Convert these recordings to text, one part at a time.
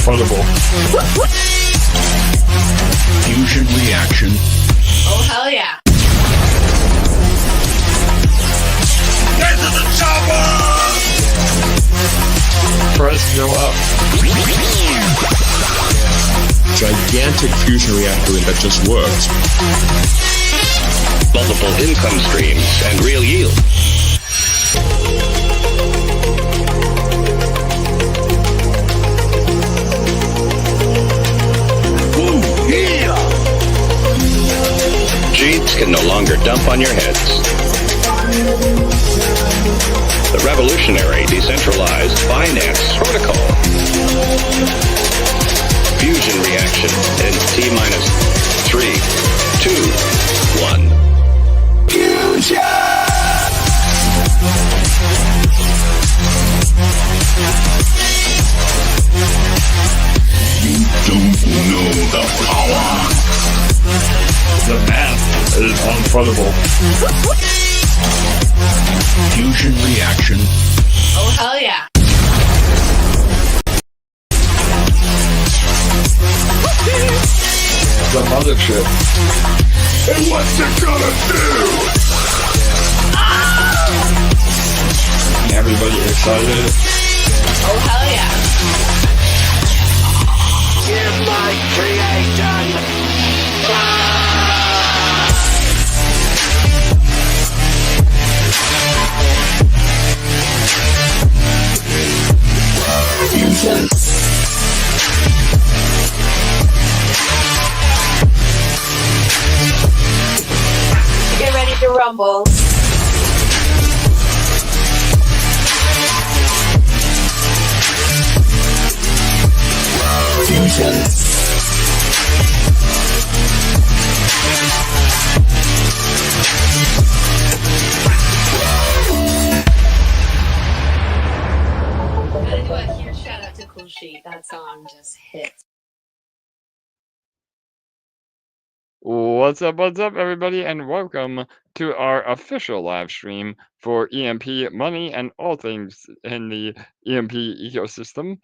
unfundable. Fusion reaction. Oh, hell yeah. Get to the chopper! Press go up. Gigantic fusion reactor that just worked. Multiple income streams and real yield. Ooh, yeah! Cheats can no longer dump on your heads. The revolutionary decentralized finance protocol. Fusion reaction in T-3, 2, 1. Fusion! You don't know the power. The math is unfundable. Fusion reaction. Oh, hell yeah. The mothership. And what's it gonna do? Everybody excited? Oh, hell yeah. In my creation! Fusion. Get ready to rumble. Fusion. Gotta do a huge shout out to Cool Sheet. That song just hits. What's up, everybody, and welcome to our official live stream for EMP.Money and all things in the EMP ecosystem.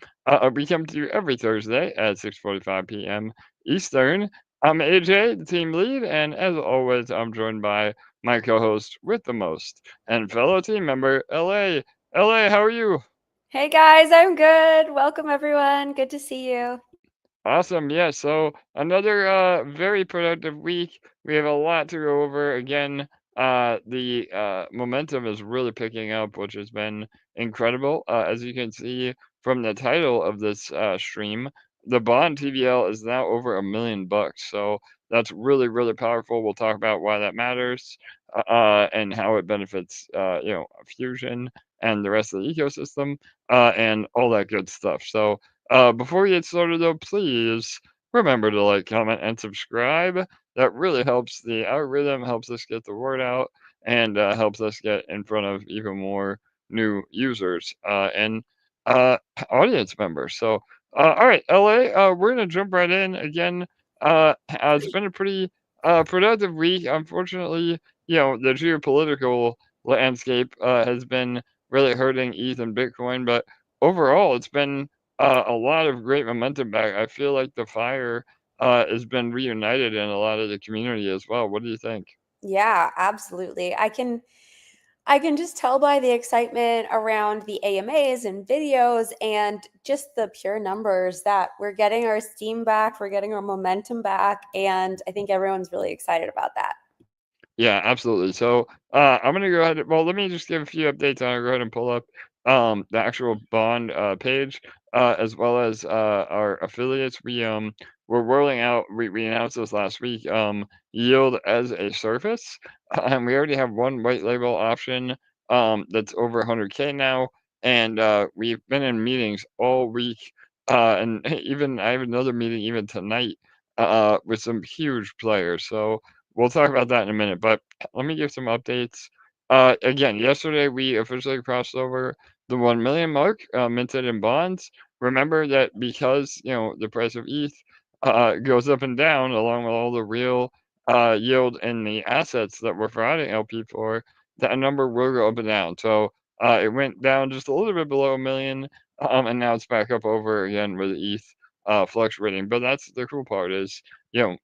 We come to you every Thursday at 6:45 p.m. Eastern. I'm AJ, the team lead, and as always, I'm joined by my co-host with the most and fellow team member, LA. LA, how are you? Hey guys, I'm good. Welcome everyone. Good to see you. Awesome. Yeah. So another very productive week. We have a lot to go over. Again, the momentum is really picking up, which has been incredible. As you can see from the title of this stream, the bond TVL is now over $1 million. So that's really, really powerful. We'll talk about why that matters and how it benefits, Fusion and the rest of the ecosystem and all that good stuff. So before we get started, though, please remember to like, comment, and subscribe. That really helps the algorithm, helps us get the word out, and helps us get in front of even more new users and audience members. So, all right, LA, we're going to jump right in. Again, it's been a pretty productive week. Unfortunately, the geopolitical landscape has been really hurting ETH and Bitcoin, but overall, it's been a lot of great momentum back. I feel like the fire has been reunited in a lot of the community as well. What do you think? Yeah, absolutely. I can just tell by the excitement around the AMAs and videos and just the pure numbers that we're getting our steam back, we're getting our momentum back, and I think everyone's really excited about that. Yeah, absolutely. So I'm gonna go ahead. Well, let me just give a few updates. I'll go ahead and pull up the actual bond page as well as our affiliates. We're rolling out. We announced this last week. Yield as a service, and we already have one white label option that's over 100K now, and we've been in meetings all week. And even I have another meeting even tonight with some huge players. So we'll talk about that in a minute, but let me give some updates. Again, yesterday we officially crossed over the 1 million mark minted in bonds. Remember that because the price of ETH goes up and down along with all the real yield in the assets that we're providing LP for, that number will go up and down. So it went down just a little bit below 1 million, and now it's back up over again with ETH fluctuating. But that's the cool part is,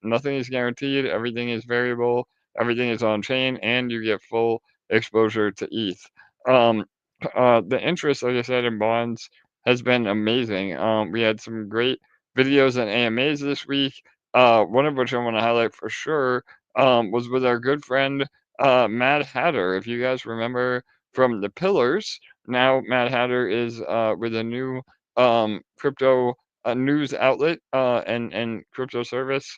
nothing is guaranteed, everything is variable, everything is on chain, and you get full exposure to ETH. Um, the interest, like I said, in bonds has been amazing. We had some great videos and AMAs this week. One of which I want to highlight for sure was with our good friend Mad Hatter. If you guys remember from the Pillars, now Mad Hatter is with a new crypto news outlet and crypto service,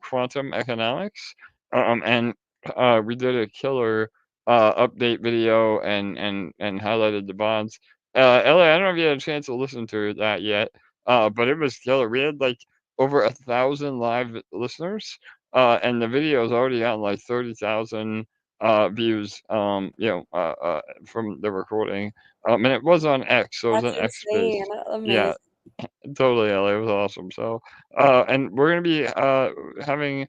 Quantum Economics, and we did a killer update video and highlighted the bonds. Ellie, I don't know if you had a chance to listen to that yet, but it was killer. We had like over 1,000 live listeners, and the video has already gotten like 30,000 views. From the recording, and it was on X, so it was That's an X space. insane. Yeah, Amazing. totally, Ellie. It was awesome. So, and we're gonna be having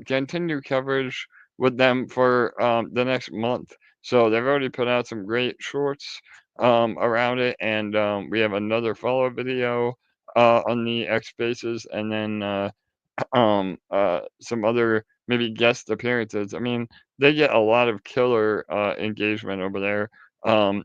continued coverage with them for the next month. So they've already put out some great shorts around it, and we have another follow-up video on the X Spaces, and then some other maybe guest appearances. I mean, they get a lot of killer engagement over there. Um,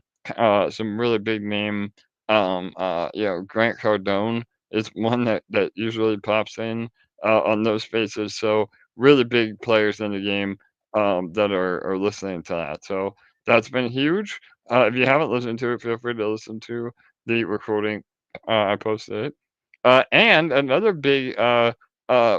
some really big name. Grant Cardone is one that usually pops in on those spaces. So really big players in the game that are listening to that. So that's been huge. If you haven't listened to it, feel free to listen to the recording. I posted it. And another big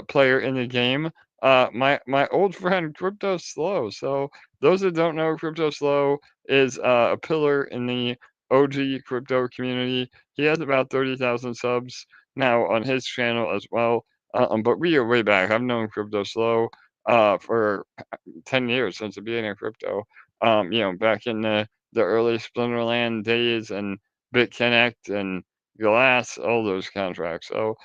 player in the game, my old friend Crypto Slow. So those that don't know, Crypto Slow is a pillar in the OG crypto community. He has about 30,000 subs now on his channel as well. But we are way back. I've known Crypto Slow for 10 years since the beginning of crypto. Back in the early Splinterland days and BitConnect and Glass, all those contracts. So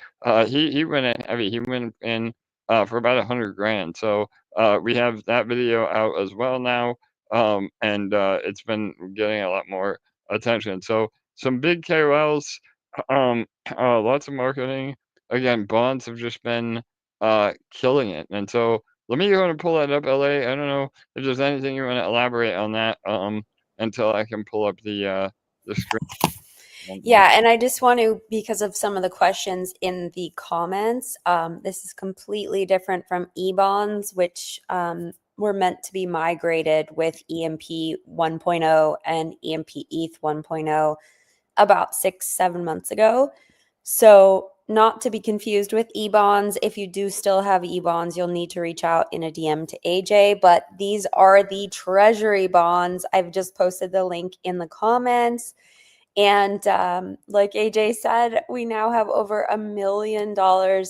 he went in heavy. He went in for about 100 grand. So we have that video out as well now, and it's been getting a lot more attention. So some big KOLs, lots of marketing. Again, bonds have just been killing it, and so let me go and pull that up, LA. I don't know if there's anything you want to elaborate on that until I can pull up the screen. Yeah, and I just want to, because of some of the questions in the comments, this is completely different from e-bonds, which were meant to be migrated with EMP 1.0 and EMP ETH 1.0 about 6-7 months ago. So not to be confused with e-bonds. If you do still have e-bonds, you'll need to reach out in a DM to AJ, but these are the Treasury bonds. I've just posted the link in the comments. And like AJ said, we now have over $1 million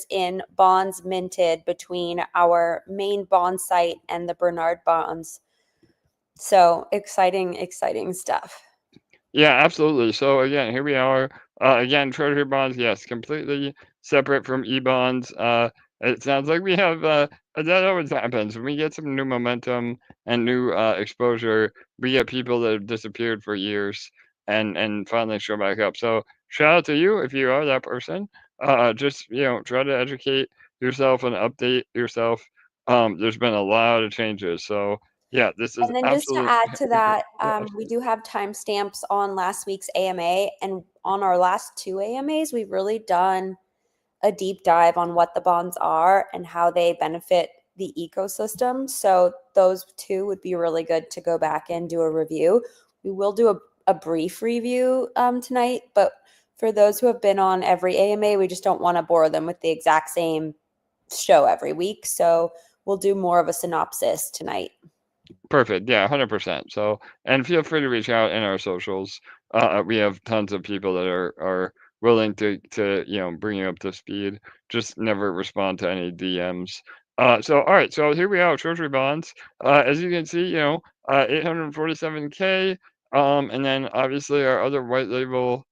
in bonds minted between our main bond site and the Bernard bonds. So exciting stuff. Yeah, absolutely. So again, here we are. Again, Treasury bonds, yes, completely separate from e-bonds. It sounds like we have that always happens when we get some new momentum and new exposure. We get people that have disappeared for years and finally show back up. So shout out to you if you are that person. Just try to educate yourself and update yourself. There's been a lot of changes. So yeah, this is And then just to absolute. add to that, Yeah, we do have timestamps on last week's AMA, and on our last 2 AMAs, we've really done a deep dive on what the bonds are and how they benefit the ecosystem. So those 2 would be really good to go back and do a review. We will do a brief review tonight, but for those who have been on every AMA, we just don't want to bore them with the exact same show every week. So we'll do more of a synopsis tonight. Perfect. Yeah, 100%. So, and feel free to reach out in our socials. We have tons of people that are willing to bring you up to speed. Just never respond to any DMs. So all right. So here we are, Treasury bonds. As you can see, 847K. And then obviously our other white label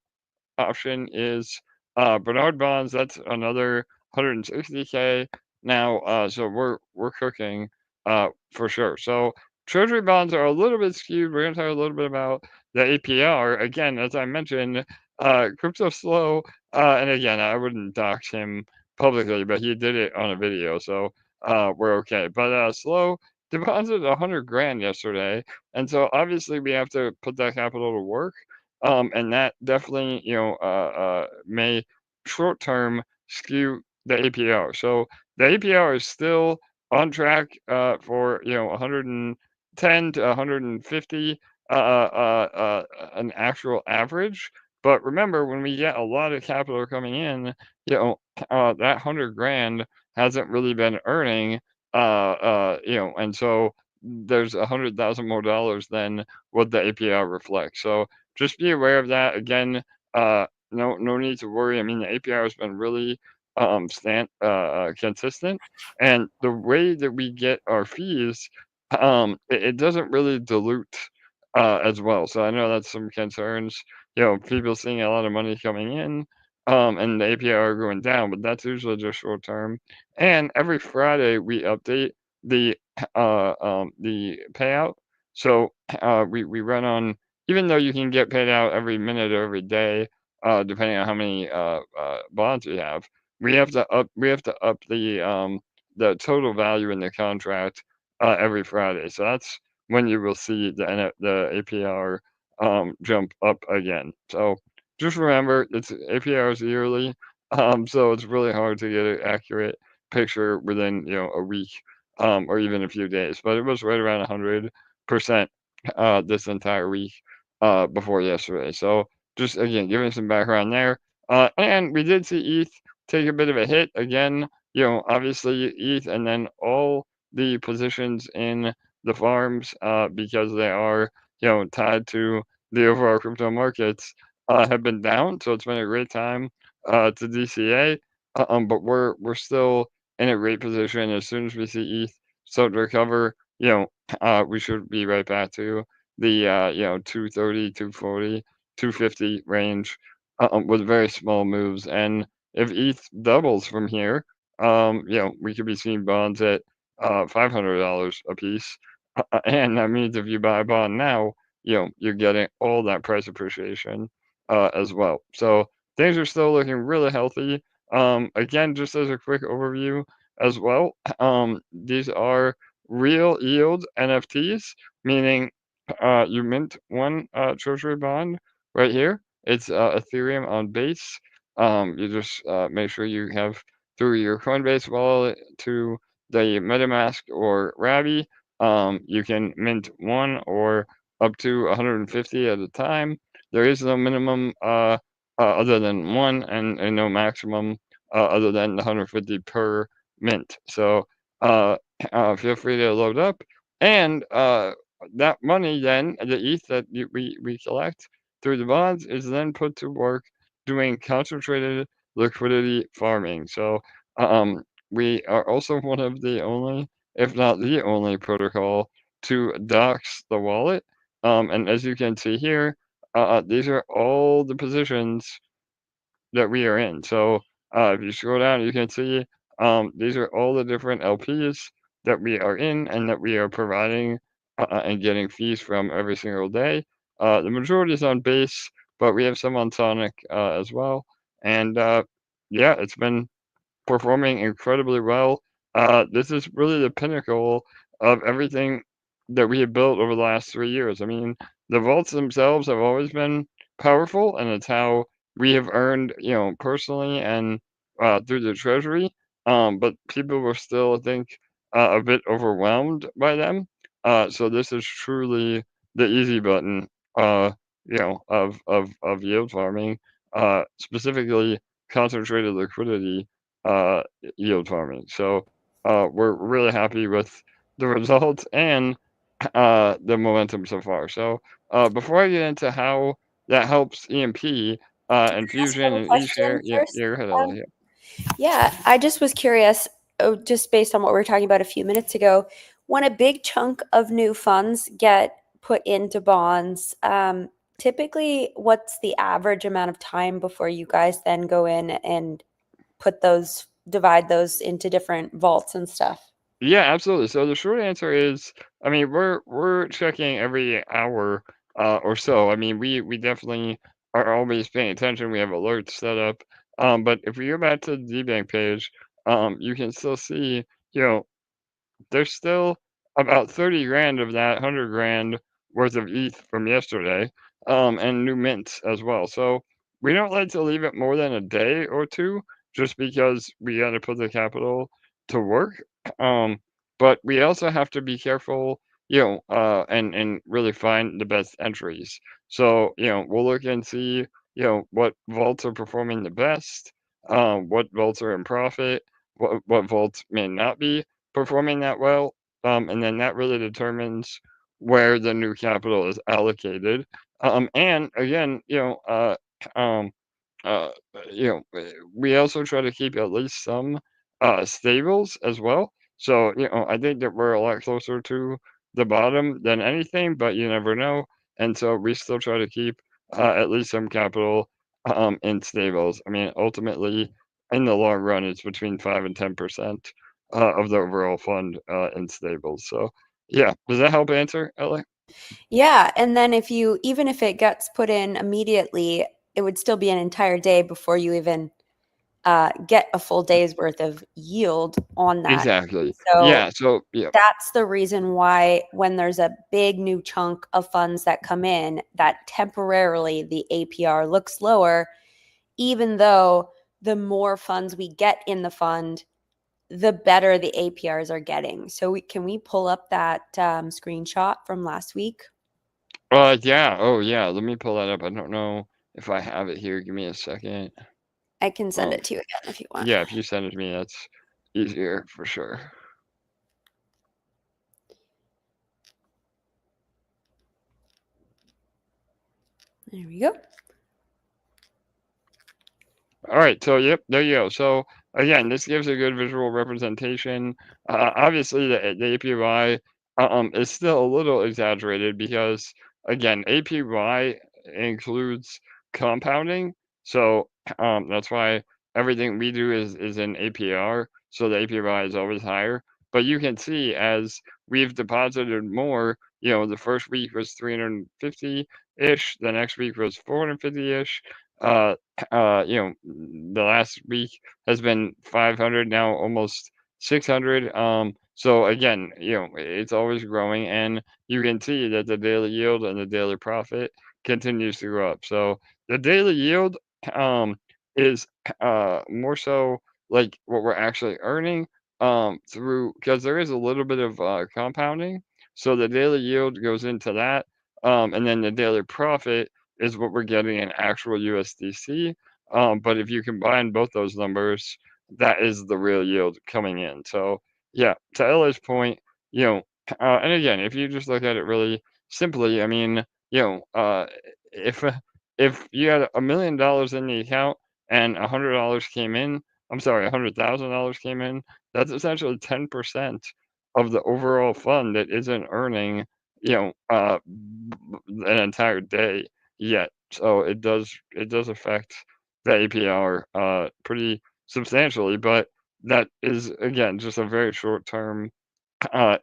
option is Bernard bonds. That's another 160K now. So we're cooking for sure. So Treasury bonds are a little bit skewed. We're going to talk a little bit about the APR. Again, as I mentioned, Crypto Slow, and again, I wouldn't dox him publicly, but he did it on a video, so we're okay. But Slow deposited 100 grand yesterday, and so obviously we have to put that capital to work, and that definitely, may short term skew the APR. So the APR is still on track for 110 to 150 an actual average. But remember, when we get a lot of capital coming in, that 100 grand hasn't really been earning, and so there's 100,000 more dollars than what the APR reflects. So just be aware of that. Again, no need to worry. I mean, the APR has been really consistent, and the way that we get our fees, it doesn't really dilute as well. So I know that's some concerns. People seeing a lot of money coming in, and the APR going down, but that's usually just short term. And every Friday we update the the payout. So we run on, even though you can get paid out every minute or every day, depending on how many bonds we have, we have to up the total value in the contract every Friday. So that's when you will see the APR jump up again. So just remember, it's APR is yearly, so it's really hard to get an accurate picture within a week, or even a few days. But it was right around 100% this entire week before yesterday. So just again giving some background there. And we did see ETH take a bit of a hit again. Obviously ETH, and then all the positions in the farms, because they are tied to the overall crypto markets, have been down. So it's been a great time to DCA. But we're still in a great position. As soon as we see ETH start to recover, we should be right back to the 230, 240, 250 range, with very small moves. And if ETH doubles from here, we could be seeing bonds at $500 a piece. And that means if you buy a bond now, you're getting all that price appreciation as well. So things are still looking really healthy. Again, just as a quick overview as well, these are real yield NFTs, meaning you mint one treasury bond right here. It's Ethereum on Base. You just make sure you have through your Coinbase wallet to the MetaMask or Ravi. You can mint one or up to 150 at a time. There is no minimum other than one, and no maximum other than 150 per mint. So feel free to load up, and that money then, the ETH that we collect through the bonds, is then put to work doing concentrated liquidity farming. So we are also one of the only, if not the only, protocol to dox the wallet. And as you can see here, these are all the positions that we are in. So if you scroll down, you can see these are all the different LPs that we are in and that we are providing and getting fees from every single day. The majority is on Base, but we have some on Sonic as well. And yeah, it's been performing incredibly well. This is really the pinnacle of everything that we have built over the last 3 years. I mean, the vaults themselves have always been powerful, and it's how we have earned, personally and through the treasury. But people were still, I think, a bit overwhelmed by them. So this is truly the easy button, of yield farming, specifically concentrated liquidity uh, yield farming. So we're really happy with the results and the momentum so far. So before I get into how that helps EMP and Ask Fusion one and eShare, question yeah, first. yeah, go ahead, Ella, Um, yeah. yeah, I just was curious, just based on what we were talking about a few minutes ago, when a big chunk of new funds get put into bonds, typically what's the average amount of time before you guys then go in and divide those into different vaults and stuff? Yeah, absolutely. So the short answer is, I mean, we're checking every hour or so. I mean, we definitely are always paying attention. We have alerts set up. But if we go back to the DBank page, you can still see, you know, there's still about 30 grand of that 100 grand worth of ETH from yesterday, and new mints as well. So we don't like to leave it more than a day or two, just because we got to put the capital to work. Um, but we also have to be careful, and really find the best entries. So we'll look and see, what vaults are performing the best, what vaults are in profit, what vaults may not be performing that well, and then that really determines where the new capital is allocated. And again, um, uh, we also try to keep at least some stables as well. So I think that we're a lot closer to the bottom than anything, but you never know. And so we still try to keep at least some capital in stables. I mean, ultimately, in the long run, it's between 5 and 10% of the overall fund in stables. So yeah, does that help answer, Ella? Yeah, and then even if it gets put in immediately, it would still be an entire day before you even get a full day's worth of yield on that. Exactly. So Yeah. So yeah. that's the reason why when there's a big new chunk of funds that come in, that temporarily the APR looks lower, even though the more funds we get in the fund, the better the APRs are getting. So can we pull up that screenshot from last week? Yeah. Oh, yeah. Let me pull that up. I don't know if I have it here. Give me a second. I can send Um, it to you again if you want. yeah, if you send it to me, that's easier for sure. There we go. All right, so yep, there you go. So again, this gives a good visual representation. Obviously, the APY is still a little exaggerated because again, APY includes compounding, so that's why everything we do is in APR. So the APY is always higher. But you can see as we've deposited more, the first week was 350-ish, the next week was 450-ish. Uh, the last week has been 500, now almost 600. So again, it's always growing, and you can see that the daily yield and the daily profit continues to go up. So the daily yield is more so like what we're actually earning through, because there is a little bit of compounding. So the daily yield goes into that, and then the daily profit is what we're getting in actual USDC. But if you combine both those numbers, that is the real yield coming in. So yeah, to Ella's point, and again, if you just look at it really simply, I mean, if if you had $1 million in the account and $100 came in, I'm sorry, $100,000 came in, that's essentially 10% of the overall fund that isn't earning, an entire day yet. So it does affect the APR pretty substantially, but that is again just a very short term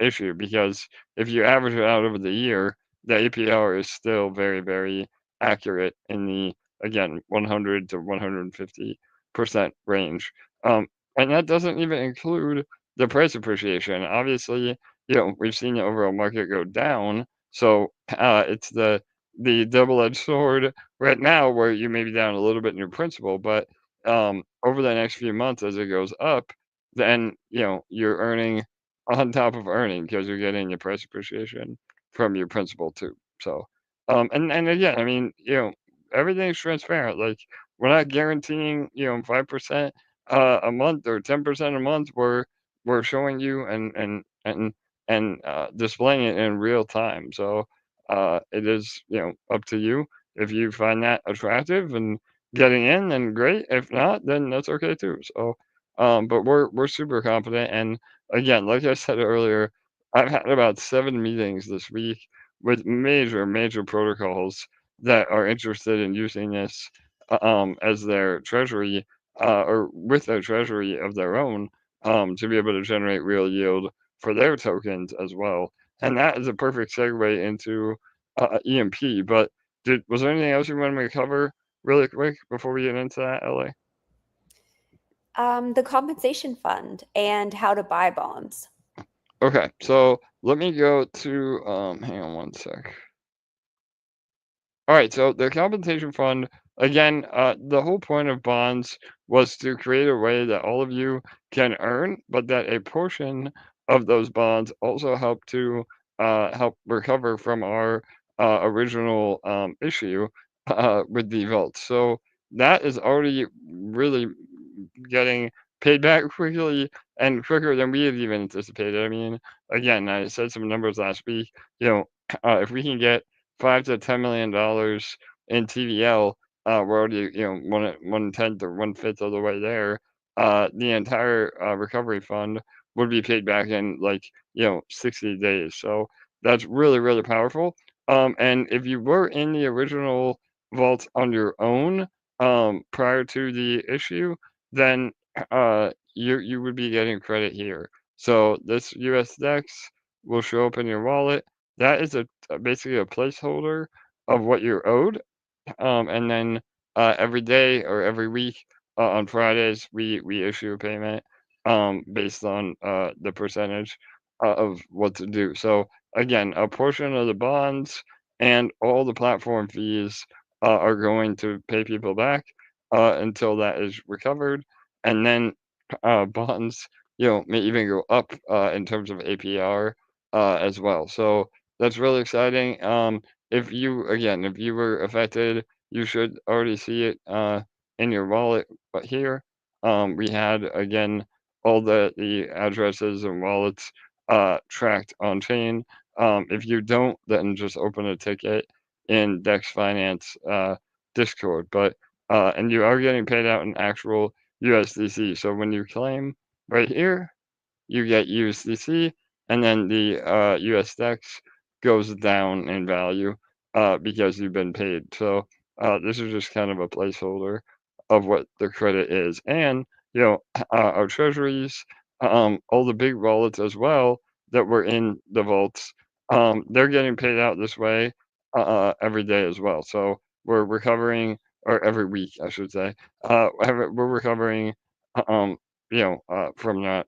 issue, because if you average it out over the year, the APR is still very, very accurate in the, again, 100 to 150% range. And that doesn't even include the price appreciation. Obviously, we've seen the overall market go down. So it's the double-edged sword right now, where you may be down a little bit in your principal, but over the next few months as it goes up, then you're earning on top of earning, because you're getting your price appreciation from your principal too. So, and again, I mean, everything's transparent. Like, we're not guaranteeing, 5% a month or 10% a month. We're showing you and displaying it in real time. So, it is, up to you. If you find that attractive and getting in, then great. If not, then that's okay too. So, but we're super confident. And again, like I said earlier, I've had about 7 meetings this week with major, major protocols that are interested in using this as their treasury, or with their treasury of their own, to be able to generate real yield for their tokens as well. And that is a perfect segue into EMP. But was there anything else you wanted me to cover really quick before we get into that, LA? The Compensation Fund and how to buy bonds. Okay, so let me go to hang on one sec. All right, so the compensation fund, again, the whole point of bonds was to create a way that all of you can earn, but that a portion of those bonds also help to help recover from our original issue with the vault. So that is already really getting paid back quickly and quicker than we had even anticipated. I mean, again, I said some numbers last week. You know, if we can get $5 to $10 million in TVL, we're already, you know, 1/10 or 1/5 of the way there. The entire recovery fund would be paid back in like, you know, 60 days. So that's really, really powerful. And if you were in the original vault on your own prior to the issue, then you would be getting credit here. So this US Dex will show up in your wallet. That is basically a placeholder of what you're owed. And then every day or every week on Fridays, we issue a payment based on the percentage of what to do. So again, a portion of the bonds and all the platform fees are going to pay people back until that is recovered, and then bonds, you know, may even go up in terms of APR as well. So that's really exciting. If you, again, if you were affected, you should already see it in your wallet. But here, we had again all the addresses and wallets tracked on chain. If you don't, then just open a ticket in Dex Finance Discord. But and you are getting paid out in actual USDC. So when you claim right here, you get USDC, and then the US Dex goes down in value because you've been paid. So this is just kind of a placeholder of what the credit is. And, you know, our treasuries, all the big wallets as well that were in the vaults, they're getting paid out this way every day as well. So we're recovering, or every week, I should say, we're recovering, um, you know, from that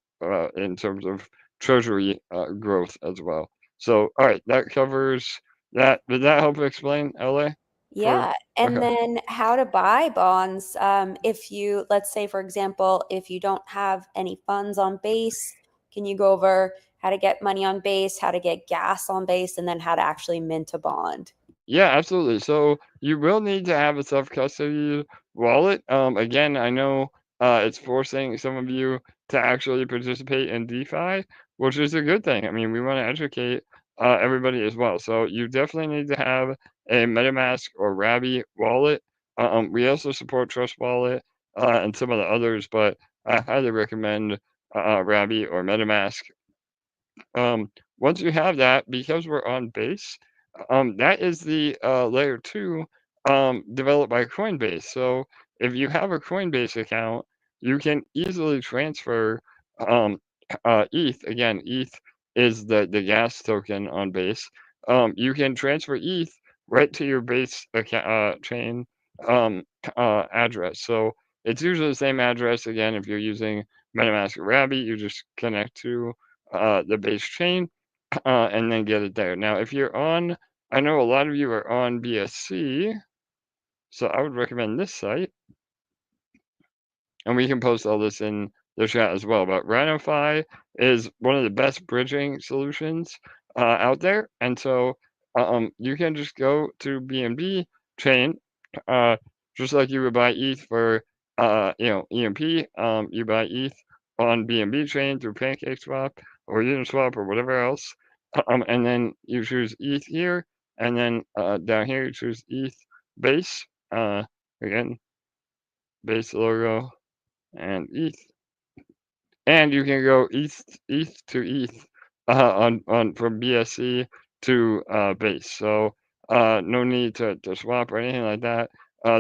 in terms of treasury growth as well. So, all right, that covers that. Did that help explain LA? For Yeah. And okay. then how to buy bonds. If you, let's say, for example, if you don't have any funds on base, can you go over how to get money on base, how to get gas on base, and then how to actually mint a bond? Yeah, absolutely. So you will need to have a self-custody wallet. Again, I know it's forcing some of you to actually participate in DeFi, which is a good thing. I mean, we want to educate everybody as well. So you definitely need to have a MetaMask or Rabby wallet. We also support Trust Wallet and some of the others, but I highly recommend Rabby or MetaMask. Um, Once you have that, because we're on base, that is the layer two developed by Coinbase. So if you have a Coinbase account, you can easily transfer um, ETH. Again, ETH is the gas token on base. You can transfer ETH right to your base account, chain address. So it's usually the same address. Again, if you're using MetaMask or Rabby, you just connect to the base chain and then get it there. Now, if you're on, I know a lot of you are on BSC, so I would recommend this site, and we can post all this in the chat as well. But RhinoFi is one of the best bridging solutions out there, and so you can just go to BNB Chain, uh, just like you would buy ETH for you know, EMP. You buy ETH on BNB Chain through PancakeSwap or Uniswap or whatever else, and then you choose ETH here, and then down here you choose ETH base. Again, base logo and ETH, and you can go ETH to ETH on from BSC to base. So no need to swap or anything like that.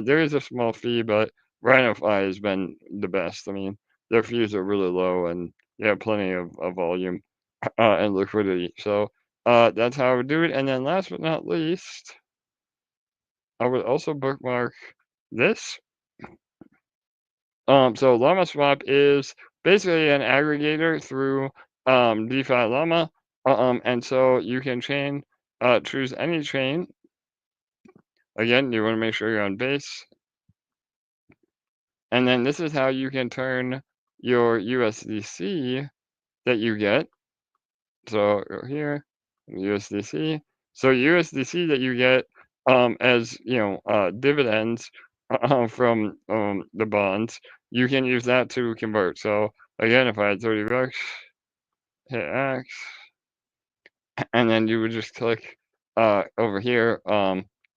There is a small fee, but RhinoFi has been the best. I mean, their fees are really low, and you have plenty of volume and liquidity. So that's how I would do it. And then last but not least, I would also bookmark this. So Llama Swap is basically an aggregator through DeFi Llama, and so you can choose any chain. Again, you want to make sure you're on base, and then this is how you can turn your USDC that you get. So go here, USDC. So USDC that you get as dividends from the bonds, you can use that to convert. So again, if I had $30, hit X, and then you would just click over here.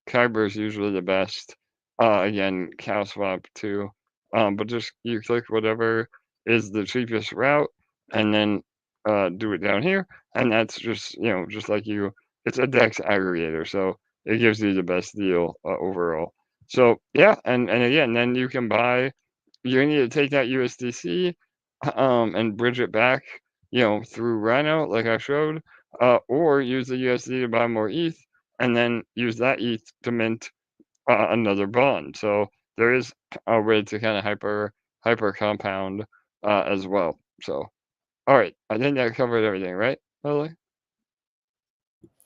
Kyber is usually the best. Again, cow swap too. But just you click whatever is the cheapest route, and then do it down here, and that's just just like it's a DEX aggregator, so it gives you the best deal overall. So yeah, and again, then you can buy. You need to take that USDC and bridge it back, through Rhino, like I showed, or use the USD to buy more ETH, and then use that ETH to mint another bond. So there is a way to kind of hyper compound as well. So, all right, I think that covered everything, right, Lily?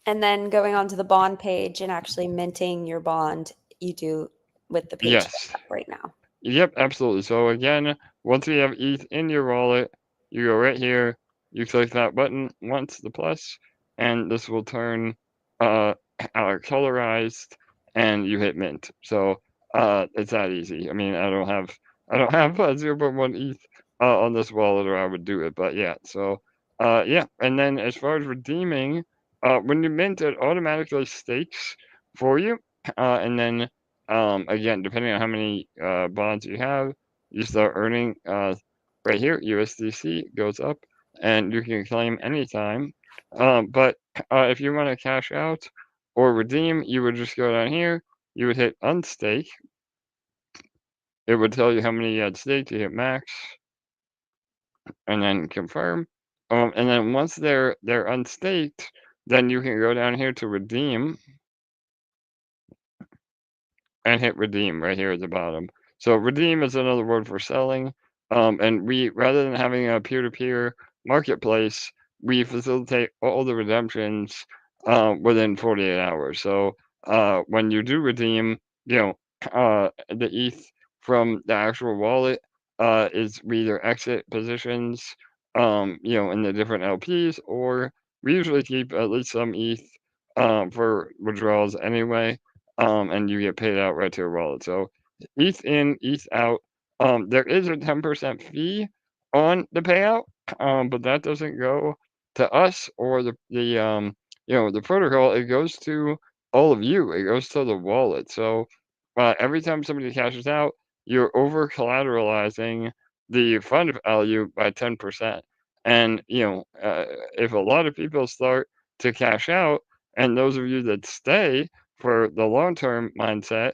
And then going on to the bond page and actually minting your bond, you do with the page Yes. right now. Yep, absolutely. So again, once you have ETH in your wallet, you go right here, you click that button once, the plus, and this will turn colorized, and you hit mint. So it's that easy. I mean, I don't have 0.1 ETH on this wallet, or I would do it. But yeah, so yeah. And then as far as redeeming, when you mint, it automatically stakes for you, and then again, depending on how many bonds you have, you start earning right here. USDC goes up, and you can claim anytime. But if you want to cash out or redeem, you would just go down here. You would hit unstake. It would tell you how many you had staked. You hit max, and then confirm. And then once they're unstaked, then you can go down here to redeem and hit redeem right here at the bottom. So redeem is another word for selling. And we, rather than having a peer-to-peer marketplace, we facilitate all the redemptions within 48 hours. So when you do redeem, the ETH from the actual wallet is we either exit positions, in the different LPs, or we usually keep at least some ETH for withdrawals anyway. And you get paid out right to your wallet. So ETH in, ETH out. There is a 10% fee on the payout, but that doesn't go to us or the protocol. It goes to all of you. It goes to the wallet. So every time somebody cashes out, you're over collateralizing the fund value by 10%. And if a lot of people start to cash out, and those of you that stay for the long-term mindset,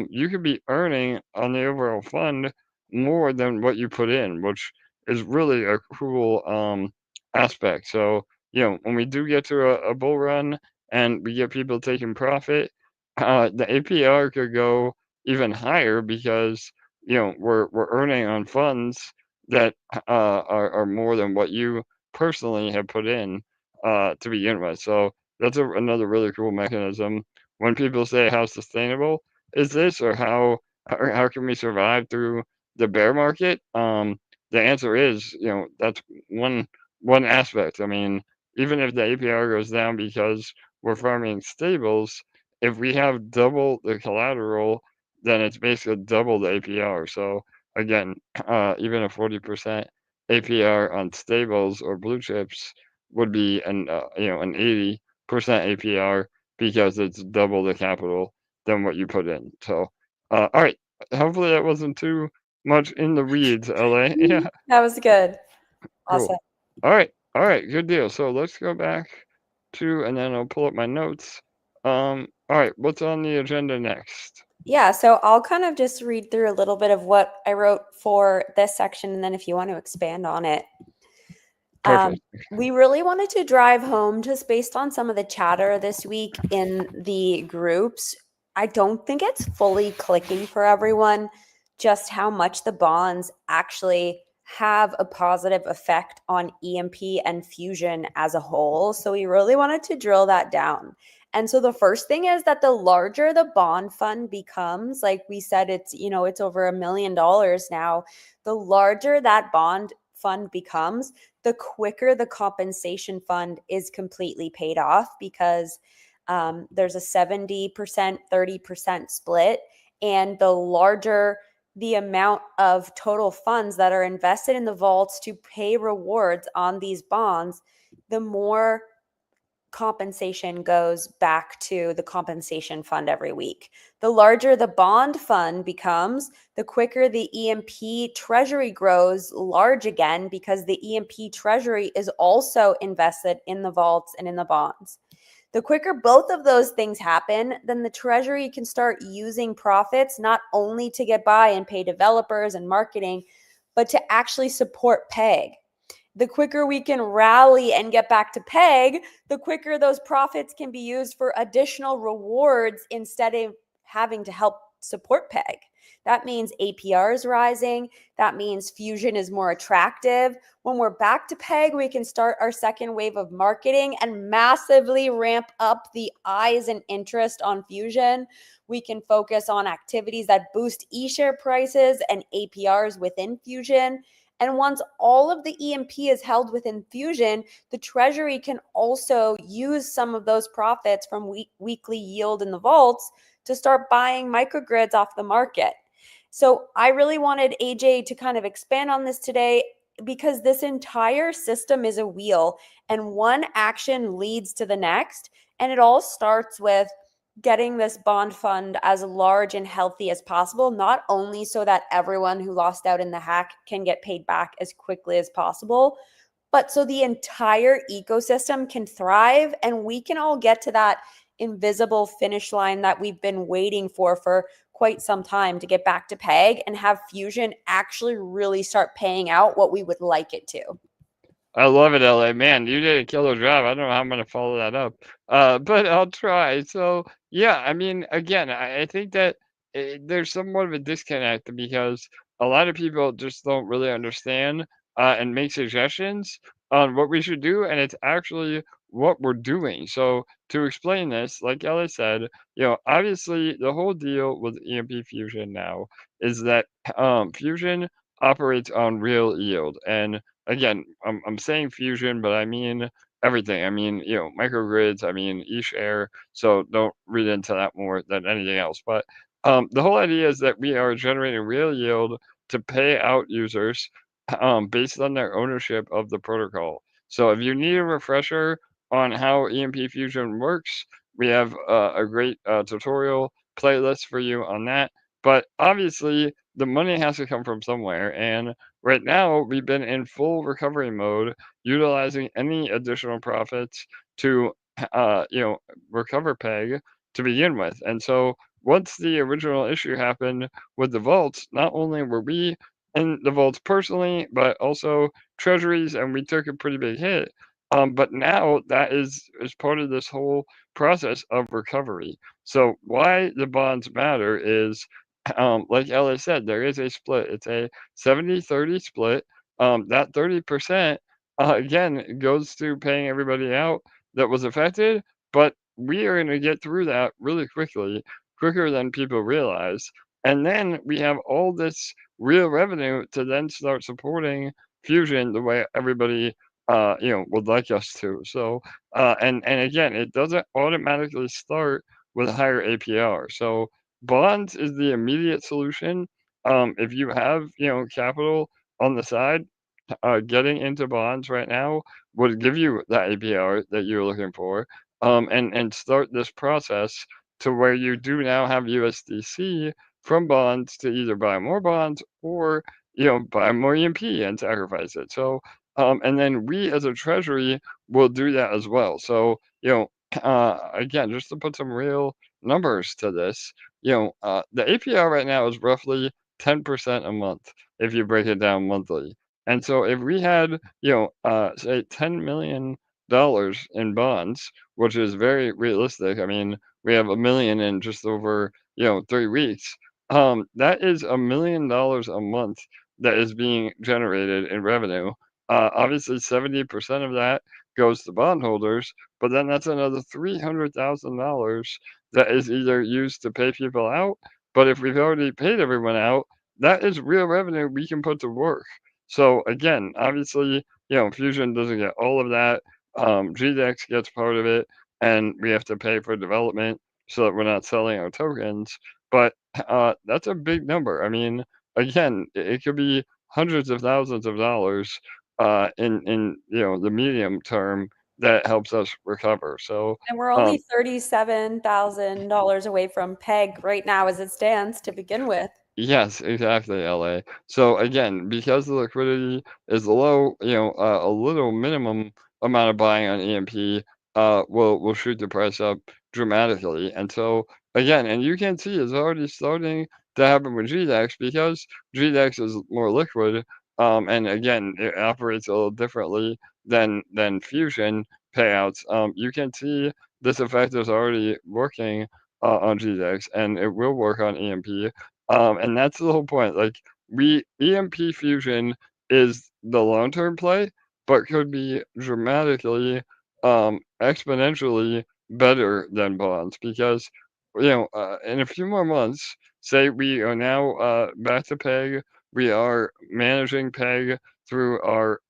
you could be earning on the overall fund more than what you put in, which is really a cool aspect. So, when we do get to a bull run and we get people taking profit, the APR could go even higher because we're earning on funds that are more than what you personally have put in to begin with. So that's another really cool mechanism. When people say how sustainable is this, or how can we survive through the bear market, the answer is that's one aspect. I mean, even if the APR goes down because we're farming stables, if we have double the collateral, then it's basically double the APR. So again, even a 40% APR on stables or blue chips would be an 80% APR, because it's double the capital than what you put in. So all right, hopefully that wasn't too much in the weeds, LA. Yeah, That was good. cool. Awesome. All right, good deal. So let's go back to, and then I'll pull up my notes. All right, what's on the agenda next? Yeah, so I'll kind of just read through a little bit of what I wrote for this section, and then if you want to expand on it. Perfect. We really wanted to drive home, just based on some of the chatter this week in the groups, I don't think it's fully clicking for everyone just how much the bonds actually have a positive effect on EMP and Fusion as a whole. So we really wanted to drill that down. And so the first thing is that the larger the bond fund becomes, like we said, it's over $1 million now. The larger that bond fund becomes, the quicker the compensation fund is completely paid off, because there's a 70%, 30% split. And the larger the amount of total funds that are invested in the vaults to pay rewards on these bonds, the more compensation goes back to the compensation fund every week. The larger the bond fund becomes, the quicker the EMP Treasury grows large again, because the EMP Treasury is also invested in the vaults and in the bonds. The quicker both of those things happen, then the Treasury can start using profits not only to get by and pay developers and marketing, but to actually support PEG. The quicker we can rally and get back to PEG, the quicker those profits can be used for additional rewards instead of having to help support PEG. That means APRs rising. That means Fusion is more attractive. When we're back to PEG, we can start our second wave of marketing and massively ramp up the eyes and interest on Fusion. We can focus on activities that boost eShare prices and APRs within Fusion. And once all of the EMP is held within Fusion, the Treasury can also use some of those profits from weekly yield in the vaults to start buying microgrids off the market. So I really wanted AJ to kind of expand on this today, because this entire system is a wheel and one action leads to the next. And it all starts with getting this bond fund as large and healthy as possible, not only so that everyone who lost out in the hack can get paid back as quickly as possible, but so the entire ecosystem can thrive and we can all get to that invisible finish line that we've been waiting for quite some time, to get back to PEG and have Fusion actually really start paying out what we would like it to. I love it, LA. Man, you did a killer job. I don't know how I'm gonna follow that up, but I'll try. So, yeah, I mean, again, I think that there's somewhat of a disconnect, because a lot of people just don't really understand and make suggestions on what we should do, and it's actually what we're doing. So, to explain this, like LA said, obviously the whole deal with EMP Fusion now is that Fusion operates on real yield. And again, I'm saying Fusion, but I mean everything. I mean, microgrids, I mean eShare. So don't read into that more than anything else. But the whole idea is that we are generating real yield to pay out users based on their ownership of the protocol. So if you need a refresher on how EMP Fusion works, we have a great tutorial playlist for you on that. But obviously, the money has to come from somewhere. And right now, we've been in full recovery mode, utilizing any additional profits to, recover PEG to begin with. And so once the original issue happened with the vaults, not only were we in the vaults personally, but also treasuries, and we took a pretty big hit. But now that is part of this whole process of recovery. So why the bonds matter is, like Ella said, there is a split. It's a 70-30 split. That 30%, again, goes to paying everybody out that was affected, but we are going to get through that really quickly, quicker than people realize. And then we have all this real revenue to then start supporting Fusion the way everybody, would like us to. So, and again, it doesn't automatically start with higher APR. So bonds is the immediate solution. If you have, capital on the side, getting into bonds right now would give you that APR that you're looking for, and start this process to where you do now have USDC from bonds to either buy more bonds or buy more EMP and sacrifice it. So, and then we as a treasury will do that as well. So, again, just to put some real numbers to this, the APR right now is roughly 10% a month if you break it down monthly. And so if we had, say $10 million in bonds, which is very realistic. I mean, we have 1 million in just over 3 weeks. That is $1 million a month that is being generated in revenue. Obviously, 70% of that goes to bondholders, but then that's another $300,000 that is either used to pay people out. But if we've already paid everyone out, that is real revenue we can put to work. So again, obviously, Fusion doesn't get all of that. GDEX gets part of it, and we have to pay for development so that we're not selling our tokens. But that's a big number. I mean, again, it could be hundreds of thousands of dollars in the medium term that helps us recover. So And we're um, only $37,000 away from PEG right now as it stands to begin with. yes, exactly, LA. So again, because the liquidity is low, a little minimum amount of buying on EMP will shoot the price up dramatically. And so again, and you can see it's already starting to happen with GDEX because GDEX is more liquid. And again, it operates a little differently than Fusion payouts. You can see this effect is already working on GDEX, and it will work on EMP. And that's the whole point. Like EMP Fusion is the long-term play, but could be dramatically, exponentially better than bonds because, in a few more months, say we are now back to PEG, we are managing PEG through our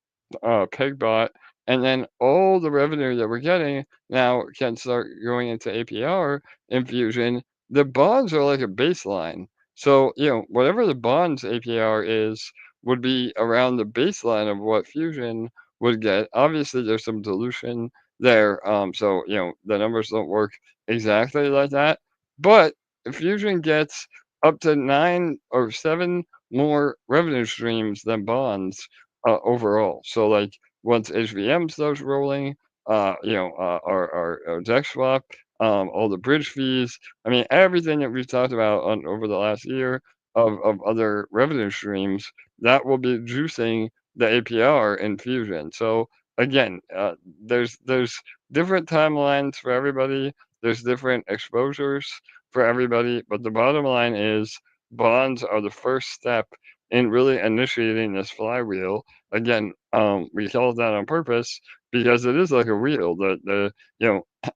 PEG bot, and then all the revenue that we're getting now can start going into APR infusion. The bonds are like a baseline. So, whatever the bonds APR is would be around the baseline of what Fusion would get. Obviously, there's some dilution there. So, the numbers don't work exactly like that. But Fusion gets up to 9 or 7 more revenue streams than bonds overall. So, like, once HVM starts rolling, our dexFi, all the bridge fees, I mean, everything that we've talked about over the last year of other revenue streams, that will be juicing the APR in Fusion. So again, there's different timelines for everybody. There's different exposures for everybody, but the bottom line is bonds are the first step in really initiating this flywheel. Again, we call it that on purpose because it is like a wheel.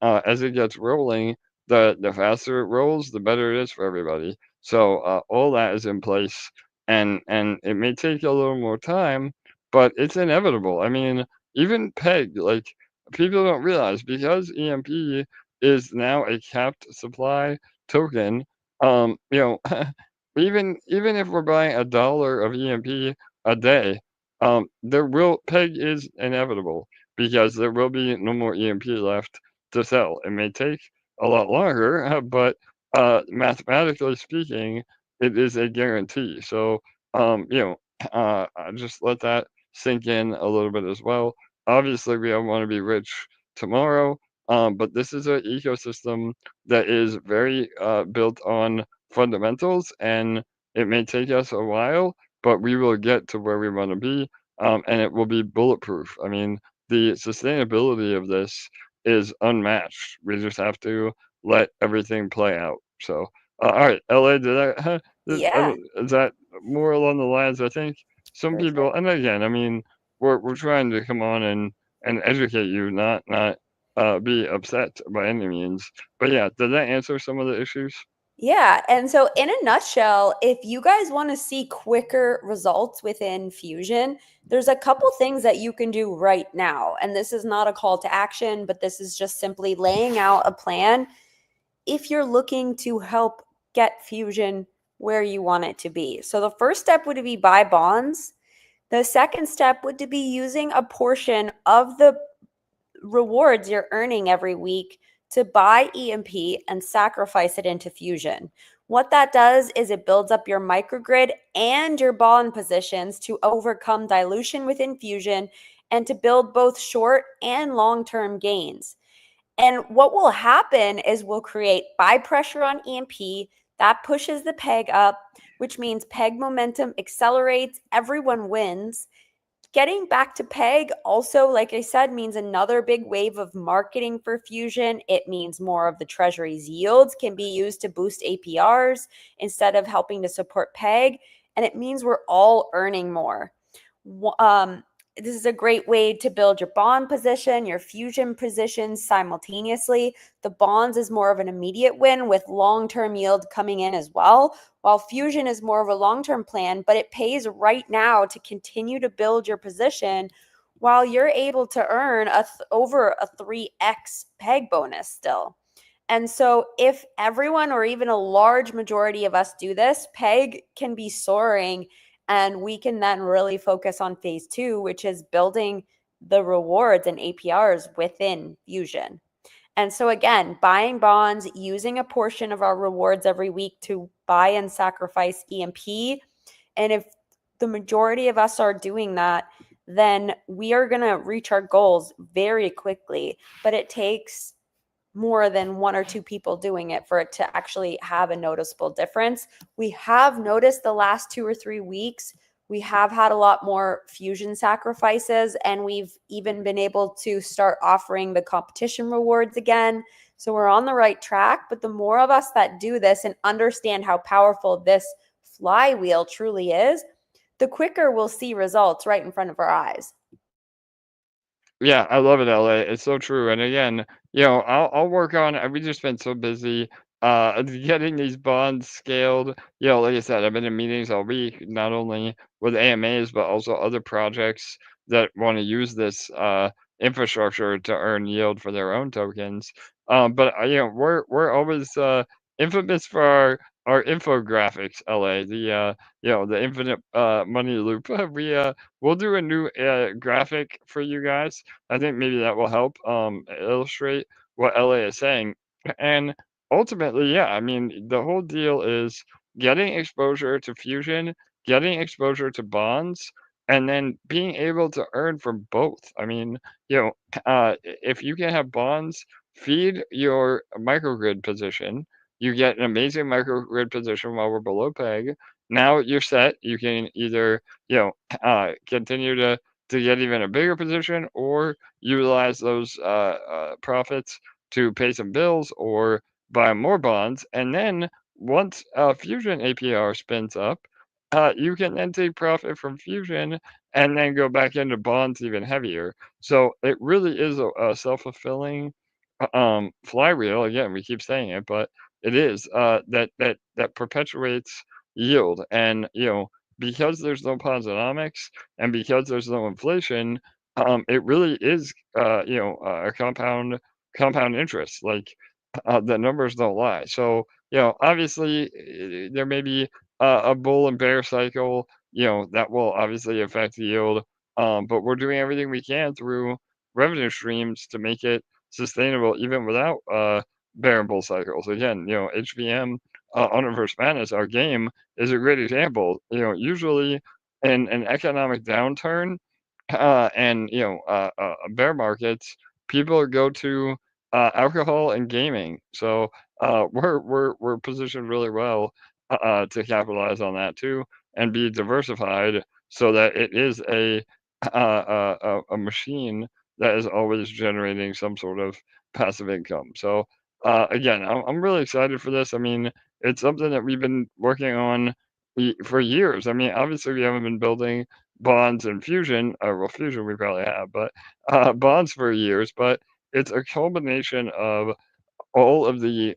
As it gets rolling, the faster it rolls, the better it is for everybody. So all that is in place, and it may take a little more time, but it's inevitable. I mean, even PEG, like people don't realize because EMP is now a capped supply token. Even if we're buying $1 of EMP a day, PEG is inevitable because there will be no more EMP left to sell. It may take a lot longer, mathematically speaking, it is a guarantee. So, I just let that sink in a little bit as well. Obviously, we all want to be rich tomorrow, but this is an ecosystem that is very built on fundamentals, and it may take us a while, but we will get to where we want to be, and it will be bulletproof. I mean, the sustainability of this is unmatched. We just have to let everything play out. So, all right, LA, did I, Yeah, is that more along the lines? I think some for sure. people, and again, I mean, we're trying to come on and educate you, not be upset by any means. But yeah, did that answer some of the issues? Yeah. And so, in a nutshell, if you guys want to see quicker results within Fusion, there's a couple things that you can do right now. And this is not a call to action, but this is just simply laying out a plan if you're looking to help get Fusion where you want it to be. So, the first step would be buy bonds. The second step would be using a portion of the rewards you're earning every week to buy EMP and sacrifice it into Fusion. What that does is it builds up your microgrid and your bond positions to overcome dilution within Fusion and to build both short and long-term gains. And what will happen is we'll create buy pressure on EMP that pushes the PEG up, which means PEG momentum accelerates, everyone wins. getting back to PEG also, like I said, means another big wave of marketing for Fusion. It means more of the Treasury's yields can be used to boost APRs instead of helping to support PEG. And it means we're all earning more. This is a great way to build your bond position, your Fusion positions simultaneously. The bonds is more of an immediate win with long-term yield coming in as well, while Fusion is more of a long-term plan, but it pays right now to continue to build your position while you're able to earn over a 3x PEG bonus still. And so if everyone or even a large majority of us do this, PEG can be soaring, and we can then really focus on phase 2, which is building the rewards and APRs within Fusion. And so again, buying bonds, using a portion of our rewards every week to buy and sacrifice EMP. And if the majority of us are doing that, then we are going to reach our goals very quickly. But it takes more than one or two people doing it for it to actually have a noticeable difference. We have noticed the last 2 or 3 weeks, we have had a lot more Fusion sacrifices, and we've even been able to start offering the competition rewards again. So we're on the right track, but the more of us that do this and understand how powerful this flywheel truly is, the quicker we'll see results right in front of our eyes. Yeah, I love it, LA. It's so true. And again, I'll work on we just been so busy getting these bonds scaled. Like I said, I've been in meetings all week, not only with AMAs, but also other projects that want to use this infrastructure to earn yield for their own tokens. But we're always infamous for our infographics, LA, the infinite money loop. We'll do a new graphic for you guys. I think maybe that will help illustrate what LA is saying. And ultimately, yeah, I mean, the whole deal is getting exposure to Fusion, getting exposure to bonds, and then being able to earn from both. I mean, if you can have bonds feed your microgrid position, you get an amazing microgrid position while we're below peg. Now you're set. You can either, continue to get even a bigger position, or utilize those profits to pay some bills or buy more bonds. And then once Fusion APR spins up, you can then take profit from Fusion and then go back into bonds even heavier. So it really is a self-fulfilling flywheel. Again, we keep saying it, but it is that perpetuates yield. And because there's no positromics and because there's no inflation, it really is a compound interest. Like the numbers don't lie. So obviously there may be a bull and bear cycle. That will obviously affect the yield. But we're doing everything we can through revenue streams to make it sustainable even without bear and bull cycles. Again, HVM Universe Madness, our game, is a great example. Usually in an economic downturn and bear markets, people go to alcohol and gaming. So we're positioned really well to capitalize on that too, and be diversified so that it is a machine that is always generating some sort of passive income. So again, I'm really excited for this. I mean, it's something that we've been working on for years. I mean, obviously we haven't been building bonds and Fusion. Well, Fusion we probably have, but bonds for years. But it's a culmination of all of the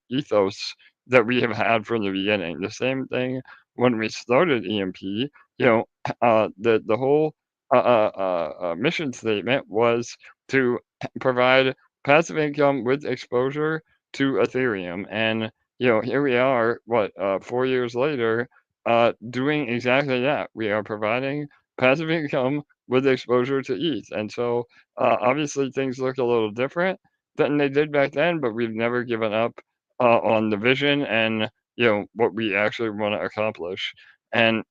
ethos that we have had from the beginning. The same thing when we started EMP. The whole mission statement was to provide passive income with exposure to Ethereum, and here we are, 4 years later, doing exactly that. We are providing passive income with exposure to ETH, and so obviously things look a little different than they did back then, but we've never given up on the vision and what we actually want to accomplish. And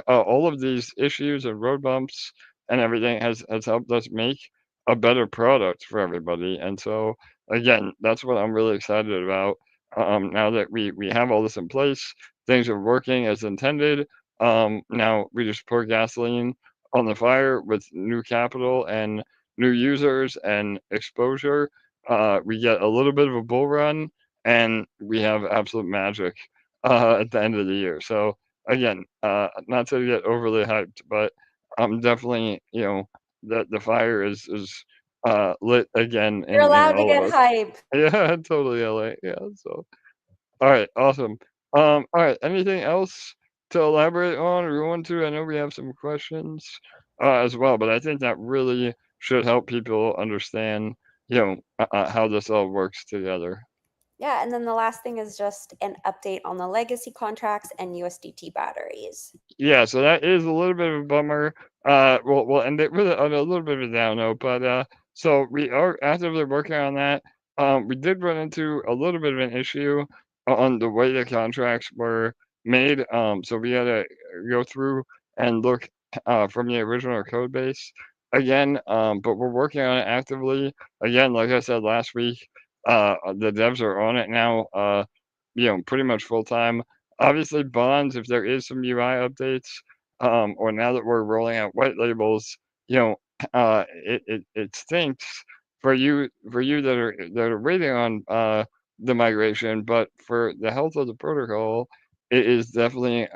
all of these issues and road bumps and everything has helped us make a better product for everybody. And so again, that's what I'm really excited about. Now that we have all this in place, things are working as intended. Now we just pour gasoline on the fire with new capital and new users and exposure. We get a little bit of a bull run, and we have absolute magic at the end of the year. So again, not to get overly hyped, but I'm definitely, the fire is lit again You're in allowed to all of get us. hype. Yeah, totally, LA. Yeah, so all right, awesome. All right, anything else to elaborate on or go into? I know we have some questions as well, but I think that really should help people understand, how this all works together. Yeah, and then the last thing is just an update on the legacy contracts and USDT batteries. Yeah, so that is a little bit of a bummer. We'll end it with on a little bit of a down note, but so we are actively working on that. We did run into a little bit of an issue on the way the contracts were made. So we had to go through and look from the original code base again. But we're working on it actively. Again, like I said last week, the devs are on it now. Pretty much full time. Obviously, bonds, if there is some UI updates, or now that we're rolling out white labels, it stinks for you that are waiting on the migration, but for the health of the protocol, it is definitely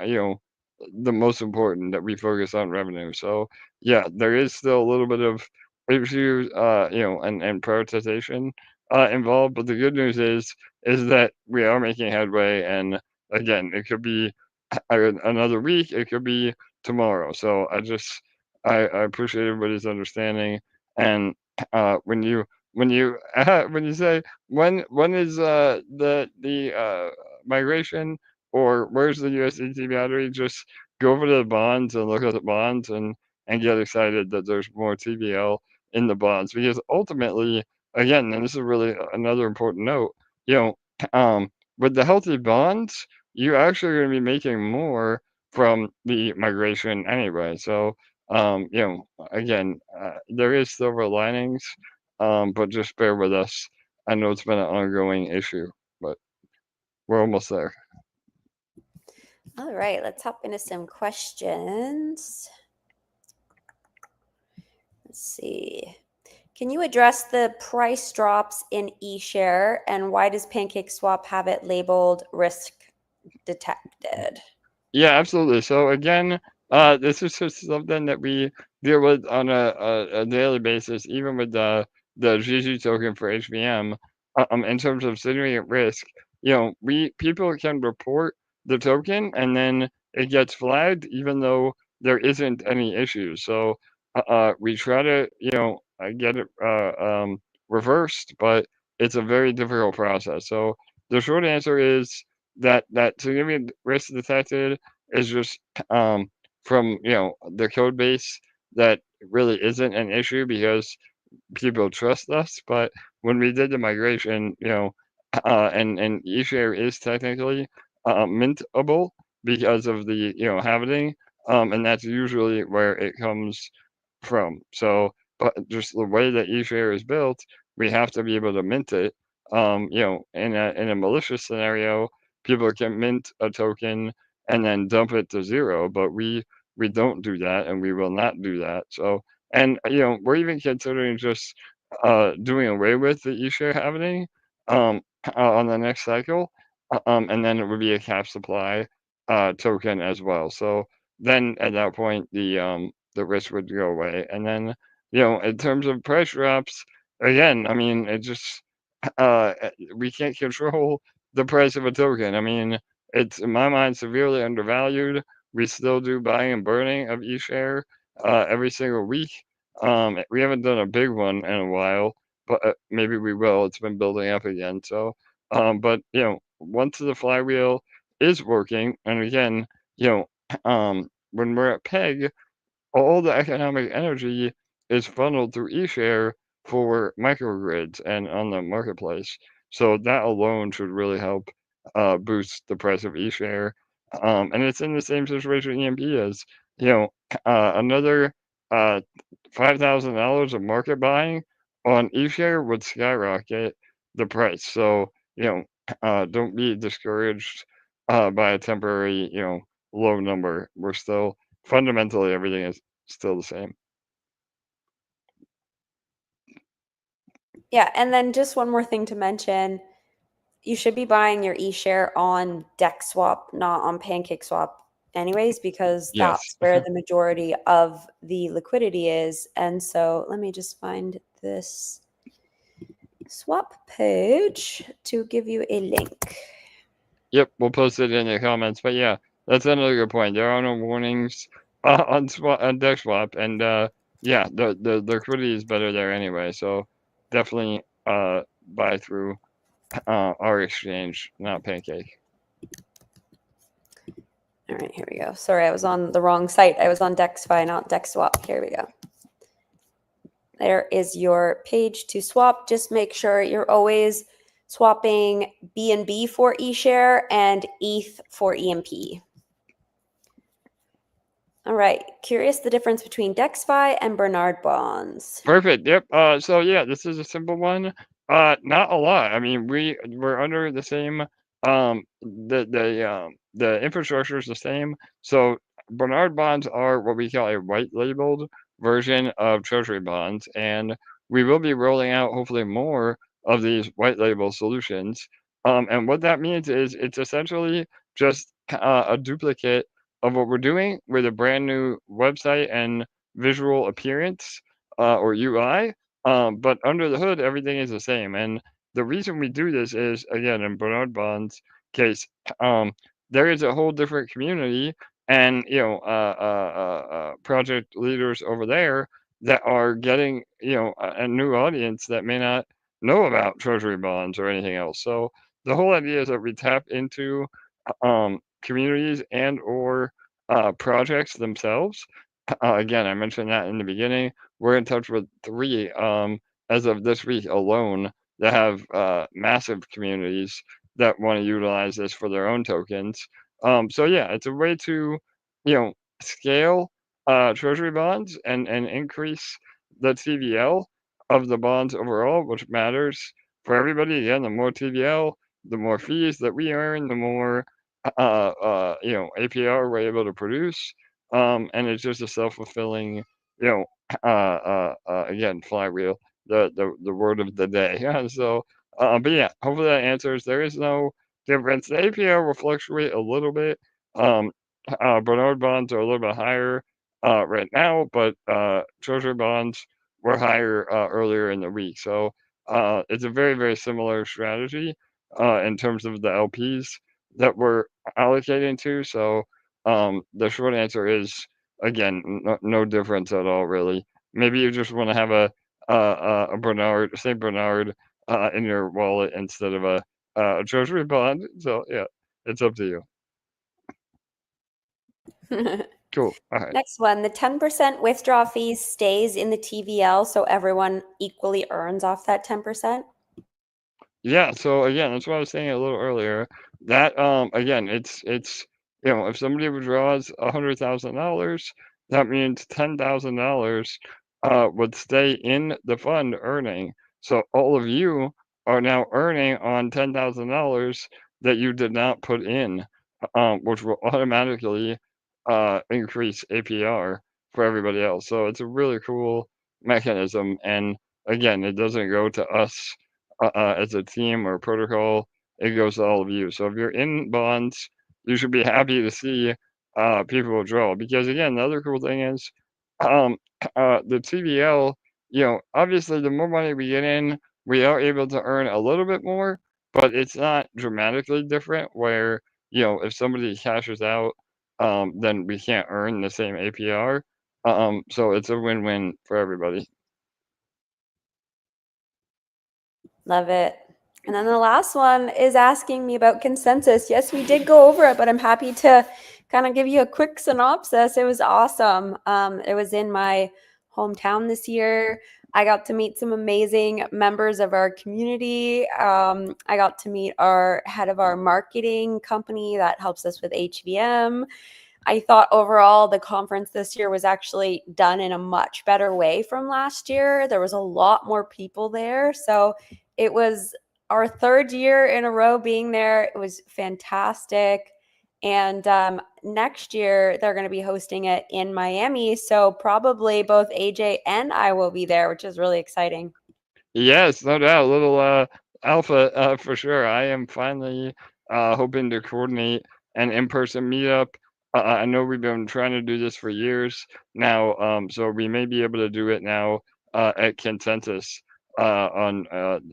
the most important that we focus on revenue. So yeah, there is still a little bit of issues, and prioritization involved, but the good news is that we are making headway, and again, it could be another week, it could be tomorrow. So I appreciate everybody's understanding. And when you when you say when is the migration or where's the USDT battery, just go over to the bonds and look at the bonds and get excited that there's more TVL in the bonds, because ultimately, again, and this is really another important note, you know, with the healthy bonds, you're actually going to be making more from the migration anyway. So, again, there is silver linings, but just bear with us. I know it's been an ongoing issue, but we're almost there. All right, let's hop into some questions. Let's see. Can you address the price drops in eShare, and why does PancakeSwap have it labeled risk detected? Yeah, absolutely. So again, this is just something that we deal with on a daily basis, even with the GG token for HVM. In terms of significant risk, people can report the token and then it gets flagged, even though there isn't any issues. So we try to get it reversed, but it's a very difficult process. So the short answer is that significant risk detected is just from the code base, that really isn't an issue because people trust us. But when we did the migration, and eShare is technically mintable because of the halvening, and that's usually where it comes from. So, but just the way that eShare is built, we have to be able to mint it. In a malicious scenario, people can mint a token and then dump it to zero, but we don't do that, and we will not do that. So, and we're even considering just doing away with the eShare happening on the next cycle, and then it would be a cap supply token as well. So then at that point, the risk would go away. And then in terms of price drops, again, I mean, it just we can't control the price of a token. I mean, it's in my mind severely undervalued. We still do buying and burning of eShare every single week. We haven't done a big one in a while, but maybe we will. It's been building up again. So, but once the flywheel is working, and again, when we're at PEG, all the economic energy is funneled through eShare for microgrids and on the marketplace. So that alone should really help boost the price of eShare. And it's in the same situation EMP is. Another $5,000 of market buying on eShare would skyrocket the price. So don't be discouraged by a temporary low number. We're still fundamentally everything is still the same. Yeah, and then just one more thing to mention. You should be buying your eShare on dexSwap, not on PancakeSwap anyways, because Yes. that's where the majority of the liquidity is. And so let me just find this swap page to give you a link. Yep, we'll post it in the comments. But yeah, that's another good point. There are no warnings on dexSwap, and yeah, the liquidity is better there anyway. So definitely buy through our exchange, not Pancake. All right, here we go. Sorry, I was on the wrong site. I was on dexFi, not dexSwap. Here we go. There is your page to swap. Just make sure you're always swapping BNB for eShare and ETH for EMP. All right. Curious the difference between dexFi and Bernard bonds. Perfect. Yep. So yeah, this is a simple one. Not a lot. I mean, we're under the same. The infrastructure is the same. So Bernard bonds are what we call a white labeled version of Treasury bonds, and we will be rolling out hopefully more of these white label solutions. And what that means is it's essentially just a duplicate of what we're doing with a brand new website and visual appearance or UI. But under the hood, everything is the same. And the reason we do this is, again, in Bernard Bond's case, there is a whole different community and, project leaders over there that are getting, a new audience that may not know about Treasury bonds or anything else. So the whole idea is that we tap into communities and or projects themselves. Again, I mentioned that in the beginning. We're in touch with 3 as of this week alone that have massive communities that want to utilize this for their own tokens. So yeah, it's a way to, scale treasury bonds and increase the TVL of the bonds overall, which matters for everybody. Again, the more TVL, the more fees that we earn, the more APR we're able to produce. And it's just a self-fulfilling, again, flywheel, the word of the day. Yeah, so, but yeah, hopefully that answers. There is no difference. The APR will fluctuate a little bit. Bernard bonds are a little bit higher right now, but Treasury bonds were higher earlier in the week. So it's a very, very similar strategy in terms of the LPs that we're allocating to. So the short answer is, again, no difference at all, really. Maybe you just want to have a Bernard, St. Bernard in your wallet instead of a Treasury bond. So yeah, it's up to you. Cool. All right. Next one, the 10% withdrawal fee stays in the TVL, so everyone equally earns off that 10%. Yeah, so again, that's what I was saying a little earlier. That again, it's if somebody withdraws $100,000, that means $10,000 would stay in the fund earning. So all of you are now earning on $10,000 that you did not put in, which will automatically increase APR for everybody else. So it's a really cool mechanism, and again, it doesn't go to us as a team or protocol, it goes to all of you. So if you're in bonds, you should be happy to see people withdraw. Because again, the other cool thing is the TVL, obviously the more money we get in, we are able to earn a little bit more, but it's not dramatically different where, if somebody cashes out, then we can't earn the same APR. So it's a win-win for everybody. Love it. And then the last one is asking me about consensus. Yes, we did go over it, but I'm happy to kind of give you a quick synopsis. It was awesome. It was in my hometown this year. I got to meet some amazing members of our community. I got to meet our head of our marketing company that helps us with HVM. I thought overall the conference this year was actually done in a much better way from last year. There was a lot more people there. So it was our 3rd year in a row being there. It was fantastic. And next year they're going to be hosting it in Miami. So probably both AJ and I will be there, which is really exciting. Yes, no doubt. A little alpha for sure. I am finally hoping to coordinate an in-person meetup. I know we've been trying to do this for years now, so we may be able to do it now at Consensus on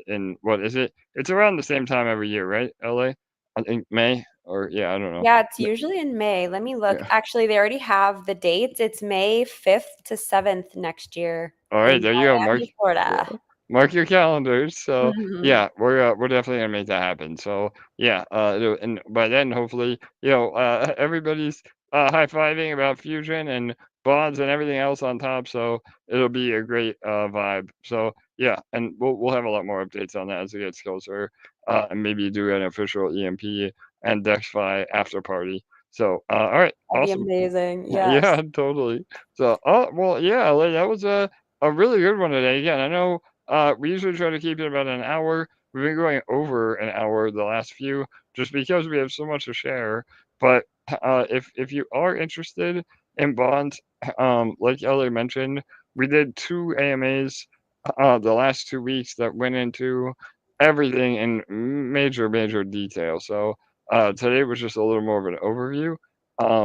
in what is it? It's around the same time every year, right? LA? I think May or yeah, I don't know. Yeah, it's usually in May. Let me look. Yeah. Actually, they already have the dates. It's May 5th to 7th next year All right, in there you go. Miami, Florida. Mark your calendars. So Mhm. yeah, we're definitely gonna make that happen. So yeah, and by then hopefully everybody's high fiving about fusion and bonds and everything else on top. So it'll be a great vibe. So yeah, and we'll have a lot more updates on that as it gets closer, and maybe do an official EMP and DexFi after party. So all right, That'd be awesome. amazing. Yeah, Yes. totally. So, oh, well, yeah, like, that was a really good one today. Again, I know we usually try to keep it about an hour. We've been going over an hour the last few just because we have so much to share. But if you are interested in bonds, like Ellie mentioned, we did 2 AMAs the last 2 weeks that went into everything in major detail. So today was just a little more of an overview.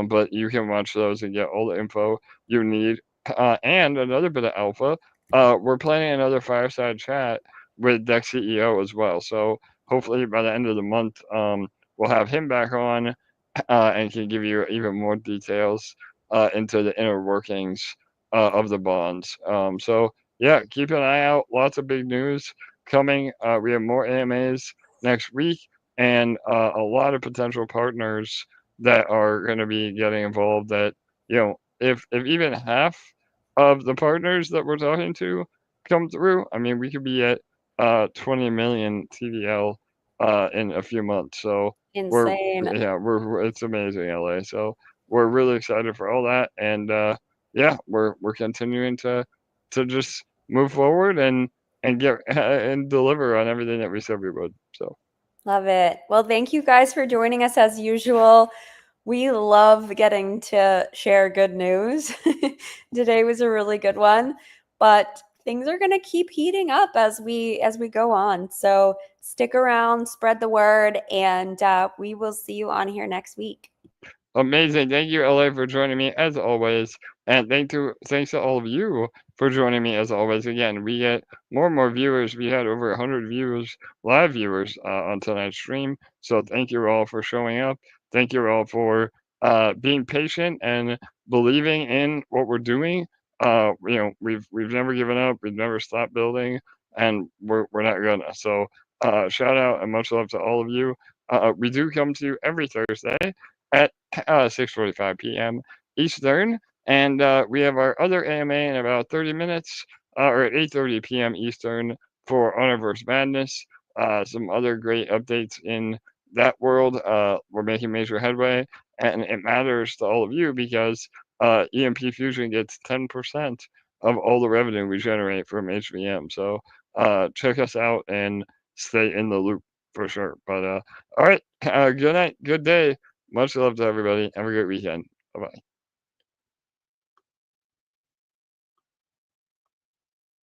But you can watch those and get all the info you need. And another bit of alpha, we're planning another fireside chat with Dex CEO as well. So hopefully by the end of the month, we'll have him back on and can give you even more details into the inner workings of the bonds. So yeah, keep an eye out. Lots of big news coming. We have more AMAs next week and a lot of potential partners that are going to be getting involved that if even half of the partners that we're talking to come through, I mean we could be at 20 million TVL in a few months. So we're Insane. yeah it's amazing LA. So we're really excited for all that, and yeah, we're continuing to just move forward and get and deliver on everything that we said we would. So Love it. Well, thank you guys for joining us as usual. We love getting to share good news. Today was a really good one, but things are going to keep heating up as we go on. So stick around, spread the word, and we will see you on here next week. amazing. Thank you, LA, for joining me as always. And thanks to all of you for joining me as always. Again, we get more and more viewers. We had over 100 viewers, live viewers on tonight's stream. So thank you all for showing up. Thank you all for being patient and believing in what we're doing. We've never given up. We've never stopped building, and we're not gonna. So shout out and much love to all of you. We do come to you every Thursday at 6:45 p.m. Eastern, and we have our other AMA in about 30 minutes, or at 8:30 p.m. Eastern for Universe Madness. Some other great updates in that world. We're making major headway, and it matters to all of you because EMP Fusion gets 10% of all the revenue we generate from HVM. So check us out and stay in the loop for sure. But all right, good night, good day. Much love to everybody. Have a great weekend. Bye bye.